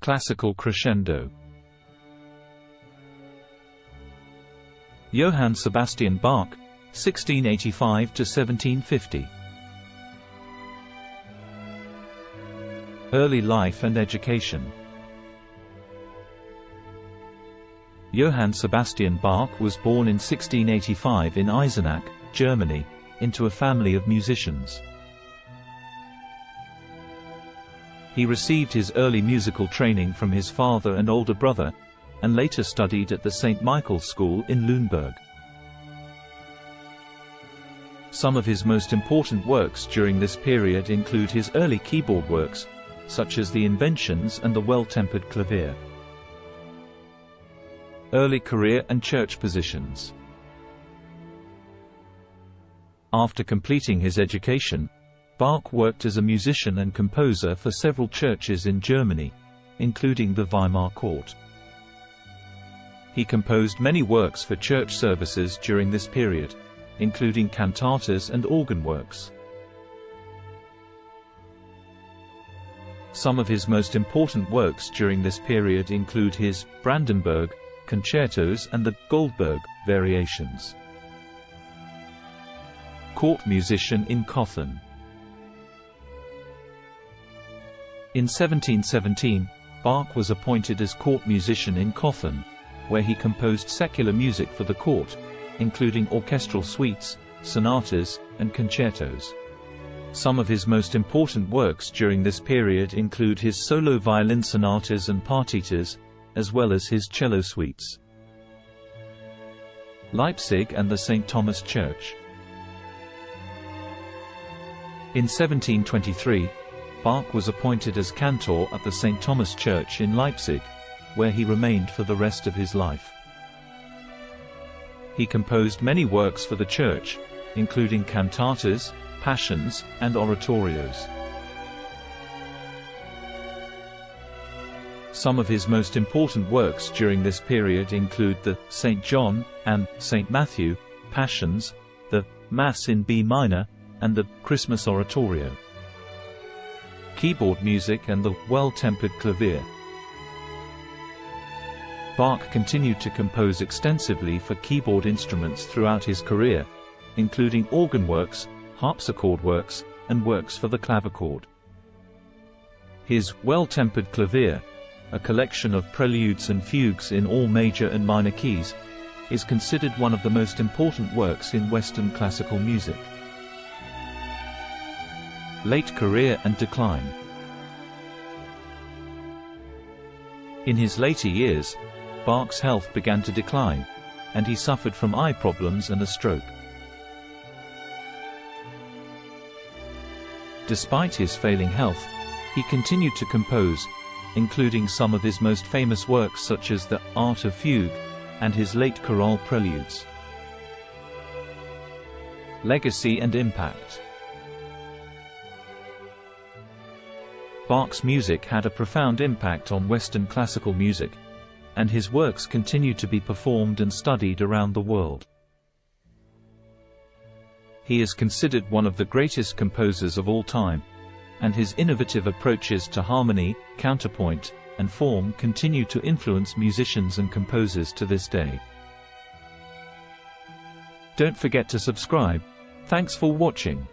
Classical crescendo. Johann Sebastian Bach, 1685 to 1750. Early life and education. Johann Sebastian Bach was born in 1685 in Eisenach, Germany, into a family of musicians. He received his early musical training from his father and older brother, and later studied at the St. Michael's School in Lüneburg. Some of his most important works during this period include his early keyboard works, such as the Inventions and the Well-Tempered Clavier. Early career and church positions. After completing his education, Bach worked as a musician and composer for several churches in Germany, including the Weimar Court. He composed many works for church services during this period, including cantatas and organ works. Some of his most important works during this period include his Brandenburg concertos and the Goldberg variations. Court musician in Cothen. In 1717, Bach was appointed as court musician in Cothen, where he composed secular music for the court, including orchestral suites, sonatas, and concertos. Some of his most important works during this period include his solo violin sonatas and partitas, as well as his cello suites. Leipzig and the St. Thomas Church. In 1723, Bach was appointed as cantor at the St. Thomas Church in Leipzig, where he remained for the rest of his life. He composed many works for the church, including cantatas, passions, and oratorios. Some of his most important works during this period include the St. John and St. Matthew Passions, the Mass in B minor, and the Christmas Oratorio. Keyboard music and the Well-Tempered Clavier. Bach continued to compose extensively for keyboard instruments throughout his career, including organ works, harpsichord works, and works for the clavichord. His Well-Tempered Clavier, a collection of preludes and fugues in all major and minor keys, is considered one of the most important works in Western classical music. Late career and decline. In his later years, Bach's health began to decline, and he suffered from eye problems and a stroke. Despite his failing health, he continued to compose, including some of his most famous works such as the Art of Fugue and his late chorale preludes. Legacy and impact. Bach's music had a profound impact on Western classical music, and his works continue to be performed and studied around the world. He is considered one of the greatest composers of all time, and his innovative approaches to harmony, counterpoint, and form continue to influence musicians and composers to this day. Don't forget to subscribe. Thanks for watching.